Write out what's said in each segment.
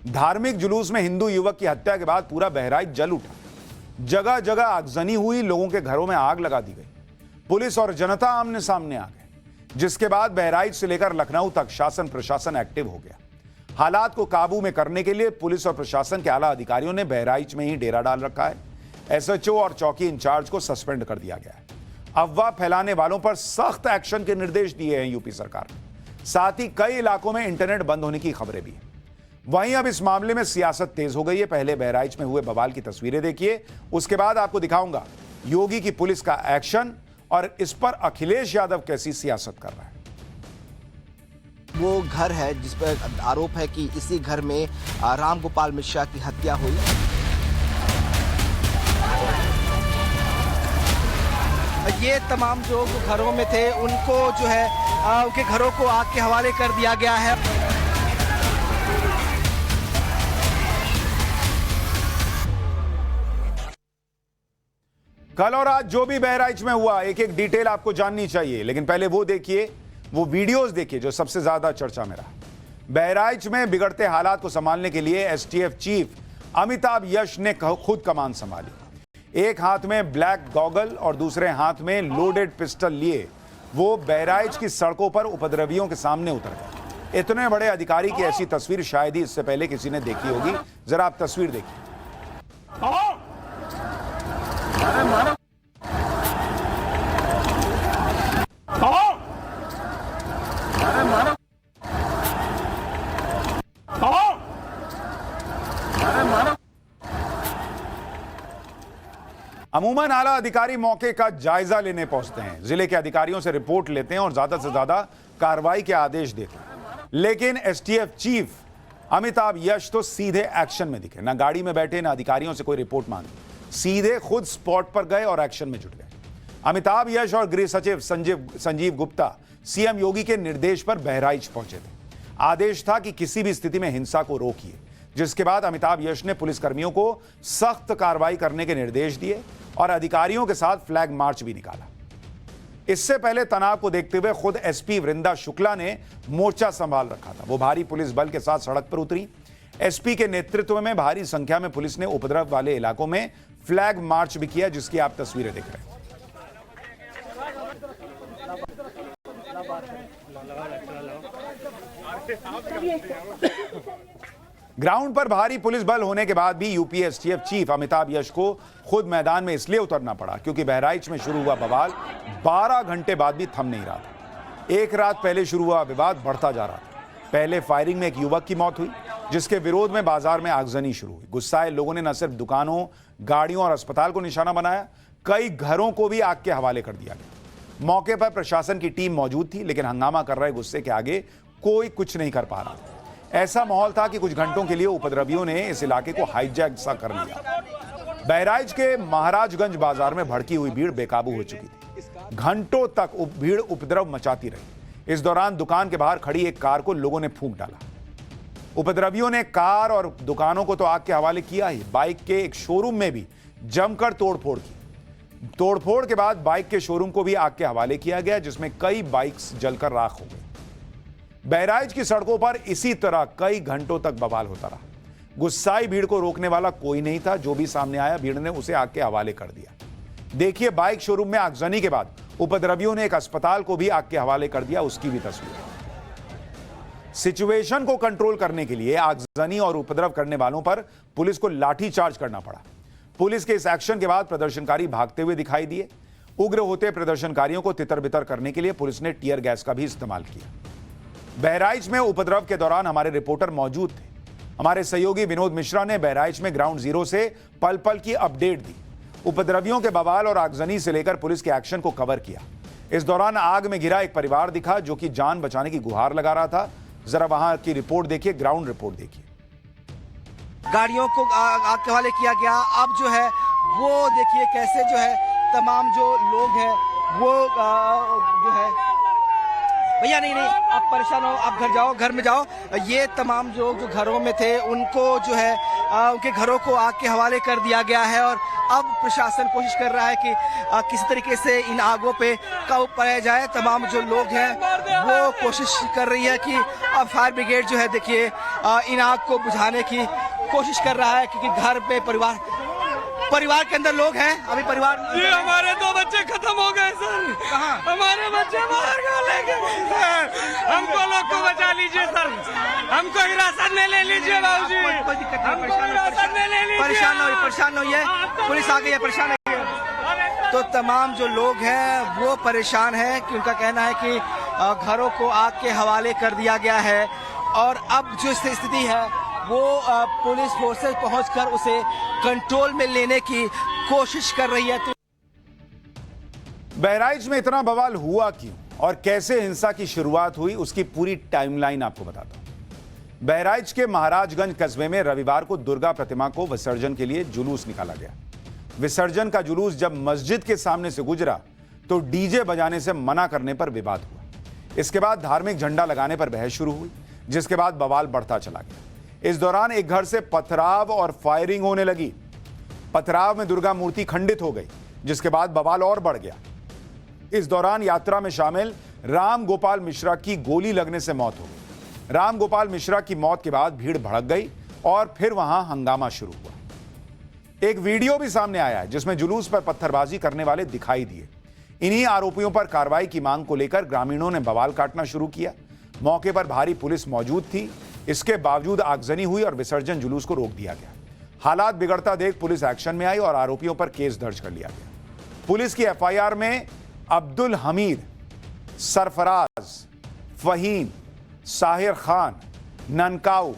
धार्मिक जुलूस में हिंदू युवक की हत्या के बाद पूरा बहराइच जल उठा। जगह जगह आगजनी हुई, लोगों के घरों में आग लगा दी गई। पुलिस और जनता आमने सामने आ गए, जिसके बाद बहराइच से लेकर लखनऊ तक शासन प्रशासन एक्टिव हो गया। हालात को काबू में करने के लिए पुलिस और प्रशासन के आला अधिकारियों ने बहराइच में ही डेरा डाल रखा है। एसएचओ और चौकी इंचार्ज को सस्पेंड कर दिया गया है। अफवाह फैलाने वालों पर सख्त एक्शन के निर्देश दिए हैं यूपी सरकार ने। साथ ही कई इलाकों में इंटरनेट बंद होने की खबरें भी हैं। वहीं अब इस मामले में सियासत तेज हो गई है। पहले बहराइच में हुए बवाल की तस्वीरें देखिए, उसके बाद आपको दिखाऊंगा योगी की पुलिस का एक्शन और इस पर अखिलेश यादव कैसी सियासत कर रहा है। वो घर है जिस पर आरोप है कि इसी घर में राम गोपाल मिश्रा की हत्या हुई। ये तमाम जो घरों में थे उनको जो है उनके घरों को आग के हवाले कर दिया गया है। कल और आज जो भी बहराइच में हुआ, एक एक डिटेल आपको जाननी चाहिए, लेकिन पहले वो देखिए, वो वीडियोस देखिए जो सबसे ज्यादा चर्चा में रहा। बहराइच में बिगड़ते हालात को संभालने के लिए एसटीएफ चीफ अमिताभ यश ने खुद कमान संभाली। एक हाथ में ब्लैक गॉगल और दूसरे हाथ में लोडेड पिस्टल लिए वो बहराइच की सड़कों पर उपद्रवियों के सामने उतर गए। इतने बड़े अधिकारी की ऐसी तस्वीर शायद ही इससे पहले किसी ने देखी होगी। जरा आप तस्वीर देखिए। अमूमन आला अधिकारी मौके का जायजा लेने पहुंचते हैं, जिले के अधिकारियों से रिपोर्ट लेते हैं और ज्यादा से ज्यादा कार्रवाई के आदेश देते हैं। लेकिन एसटीएफ चीफ अमिताभ यश तो सीधे एक्शन में दिखे। ना गाड़ी में बैठे, ना अधिकारियों से कोई रिपोर्ट मांगी, सीधे खुद स्पॉट पर गए और एक्शन में जुट गए। अमिताभ यश और गृह सचिव संजीव गुप्ता सीएम योगी के निर्देश पर बहराइच पहुंचे थे। आदेश था कि किसी भी स्थिति में हिंसा को रोकिए, जिसके बाद अमिताभ यश ने पुलिसकर्मियों को सख्त कार्रवाई करने के निर्देश दिए और अधिकारियों के साथ फ्लैग मार्च भी निकाला। इससे पहले तनाव को देखते हुए खुद एसपी वृंदा शुक्ला ने मोर्चा संभाल रखा था। वो भारी पुलिस बल के साथ सड़क पर उतरी। एसपी के नेतृत्व में भारी संख्या में पुलिस ने उपद्रव वाले इलाकों में फ्लैग मार्च भी किया, जिसकी आप तस्वीरें देख रहे हैं। ग्राउंड पर भारी पुलिस बल होने के बाद भी यूपी एसटीएफ चीफ अमिताभ यश को खुद मैदान में इसलिए उतरना पड़ा क्योंकि बहराइच में शुरू हुआ बवाल 12 घंटे बाद भी थम नहीं रहा था। एक रात पहले शुरू हुआ विवाद बढ़ता जा रहा था। पहले फायरिंग में एक युवक की मौत हुई, जिसके विरोध में बाजार में आगजनी शुरू हुई। गुस्साए लोगों ने न सिर्फ दुकानों, गाड़ियों और अस्पताल को निशाना बनाया, कई घरों को भी आग के हवाले कर दिया गया। मौके पर प्रशासन की टीम मौजूद थी, लेकिन हंगामा कर रहे गुस्से के आगे कोई कुछ नहीं कर पा रहा था। ऐसा माहौल था कि कुछ घंटों के लिए उपद्रवियों ने इस इलाके को हाईजैक सा कर लिया। बहराइच के महाराजगंज बाजार में भड़की हुई भीड़ बेकाबू हो चुकी थी। घंटों तक भीड़ उपद्रव मचाती रही। इस दौरान दुकान के बाहर खड़ी एक कार को लोगों ने फूंक डाला। उपद्रवियों ने कार और दुकानों को तो आग के हवाले किया ही, बाइक के एक शोरूम में भी जमकर तोड़फोड़ की। तोड़फोड़ के बाद बाइक के शोरूम को भी आग के हवाले किया गया, जिसमें कई बाइक्स जलकर राख हो गई। बहराइच की सड़कों पर इसी तरह कई घंटों तक बवाल होता रहा। गुस्साई भीड़ को रोकने वाला कोई नहीं था। जो भी सामने आया, भीड़ ने उसे आग के हवाले कर दिया। देखिए, बाइक शोरूम में आगजनी के बाद उपद्रवियों ने एक अस्पताल को भी आग के हवाले कर दिया, उसकी भी तस्वीर। सिचुएशन को कंट्रोल करने के लिए आगजनी और उपद्रव करने वालों पर पुलिस को लाठीचार्ज करना पड़ा। पुलिस के इस एक्शन के बाद प्रदर्शनकारी भागते हुए दिखाई दिए। उग्र होते प्रदर्शनकारियों को तितर बितर करने के लिए पुलिस ने टीयर गैस का भी इस्तेमाल किया। बहराइच में उपद्रव के दौरान हमारे रिपोर्टर मौजूद थे। हमारे सहयोगी विनोद मिश्रा ने बहराइच में ग्राउंड जीरो से पल पल की अपडेट दी। उपद्रवियों के बवाल और आगजनी से लेकर पुलिस के एक्शन को कवर किया। इस दौरान आग में घिरा एक परिवार दिखा जो कि जान बचाने की गुहार लगा रहा था। जरा वहां की रिपोर्ट देखिए, ग्राउंड रिपोर्ट देखिए। गाड़ियों को आग के हवाले किया गया। अब जो है वो देखिए कैसे जो है तमाम जो लोग हैं वो जो है भैया नहीं आप परेशान हो, आप घर जाओ, घर में जाओ। ये तमाम जो घरों में थे उनको जो है उनके घरों को आग के हवाले कर दिया गया है और अब प्रशासन कोशिश कर रहा है कि किसी तरीके से इन आगों पे काबू पाया जाए। तमाम जो लोग हैं वो कोशिश कर रही है कि अब फायर ब्रिगेड जो है देखिए इन आग को बुझाने की कोशिश कर रहा है, क्योंकि घर पे परिवार के अंदर लोग हैं। अभी परिवार जी हमारे 2 बच्चे खत्म हो गए सर। कहाँ? हमारे बच्चे बाहर कहाँ लेके गए सर? हमको लोग को बचा लीजिए सर, हमको हिरासत में ले लीजिए बाबूजी, कोई दिक्कत नहीं, हमको हिरासत में ले लीजिए। परेशान न होइए, पुलिस आ गई है, परेशान नहीं है। तो तमाम जो लोग हैं वो परेशान हैं कि उनका कहना है कि घरों को आग के हवाले कर दिया गया है और अब जो स्थिति है वो पुलिस फोर्सेस पहुंचकर उसे कंट्रोल में लेने की कोशिश कर रही है। बहराइच में इतना बवाल हुआ क्यों और कैसे हिंसा की शुरुआत हुई, उसकी पूरी टाइमलाइन आपको बताता हूं। बहराइच के महाराजगंज कस्बे में रविवार को दुर्गा प्रतिमा को विसर्जन के लिए जुलूस निकाला गया। विसर्जन का जुलूस जब मस्जिद के सामने से गुजरा तो डीजे बजाने से मना करने पर विवाद हुआ। इसके बाद धार्मिक झंडा लगाने पर बहस शुरू हुई, जिसके बाद बवाल बढ़ता चला गया। इस दौरान एक घर से पथराव और फायरिंग होने लगी। पथराव में दुर्गा मूर्ति खंडित हो गई, जिसके बाद बवाल और बढ़ गया। इस दौरान यात्रा में शामिल राम गोपाल मिश्रा की गोली लगने से मौत हो गई। राम गोपाल मिश्रा की मौत के बाद भीड़ भड़क गई और फिर वहां हंगामा शुरू हुआ। एक वीडियो भी सामने आया है जिसमें जुलूस पर पत्थरबाजी करने वाले दिखाई दिए। इन्हीं आरोपियों पर कार्रवाई की मांग को लेकर ग्रामीणों ने बवाल काटना शुरू किया। मौके पर भारी पुलिस मौजूद थी, इसके बावजूद आगजनी हुई और विसर्जन जुलूस को रोक दिया गया। हालात बिगड़ता देख पुलिस एक्शन में आई और आरोपियों पर केस दर्ज कर लिया गया। पुलिस की एफआईआर में अब्दुल हमीद, सरफराज, फहीम, साहिर खान, ननकाऊ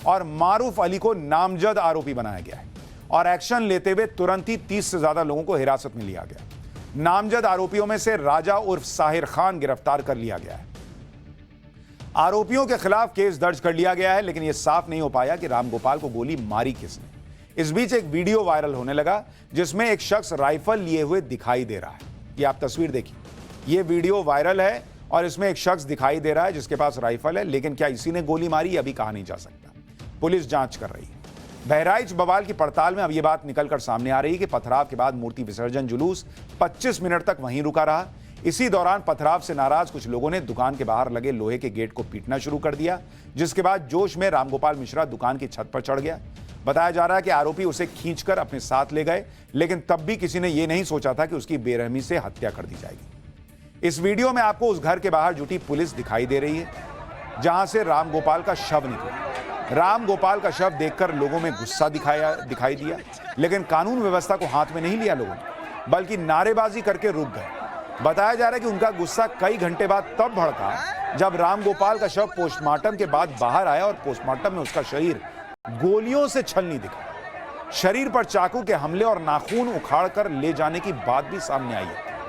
और मारूफ अली को नामजद आरोपी बनाया गया है और एक्शन लेते हुए तुरंत ही 30 से ज्यादा लोगों को हिरासत में लिया गया। नामजद आरोपियों में से राजा उर्फ साहिर खान गिरफ्तार कर लिया गया है। आरोपियों के खिलाफ केस दर्ज कर लिया गया है, लेकिन यह साफ नहीं हो पाया कि रामगोपाल को गोली मारी किसने। इस बीच एक वीडियो वायरल होने लगा जिसमें एक शख्स राइफल लिए हुए दिखाई दे रहा है। ये आप तस्वीर देखिए, ये वीडियो वायरल है और इसमें एक शख्स दिखाई दे रहा है जिसके पास राइफल है, लेकिन क्या इसी ने गोली मारी अभी कहा नहीं जा सकता। पुलिस जांच कर रही है। बहराइच बवाल की पड़ताल में अब यह बात निकलकर सामने आ रही है कि पथराव के बाद मूर्ति विसर्जन जुलूस 25 मिनट तक वहीं रुका रहा। इसी दौरान पथराव से नाराज कुछ लोगों ने दुकान के बाहर लगे लोहे के गेट को पीटना शुरू कर दिया, जिसके बाद जोश में रामगोपाल मिश्रा दुकान की छत पर चढ़ गया। बताया जा रहा है कि आरोपी उसे खींचकर अपने साथ ले गए, लेकिन तब भी किसी ने यह नहीं सोचा था कि उसकी बेरहमी से हत्या कर दी जाएगी। इस वीडियो में आपको उस घर के बाहर जुटी पुलिस दिखाई दे रही है जहां से रामगोपाल का शव निकला। रामगोपाल का शव देखकर लोगों में गुस्सा दिखाई दिया, लेकिन कानून व्यवस्था को हाथ में नहीं लिया लोगों ने, बल्कि नारेबाजी करके रुक गए। बताया जा रहा है कि उनका गुस्सा कई घंटे बाद तब भड़का जब रामगोपाल का शव पोस्टमार्टम के बाद बाहर आया और पोस्टमार्टम में उसका शरीर गोलियों से छलनी दिखा। शरीर पर चाकू के हमले और नाखून उखाड़कर ले जाने की बात भी सामने आई है।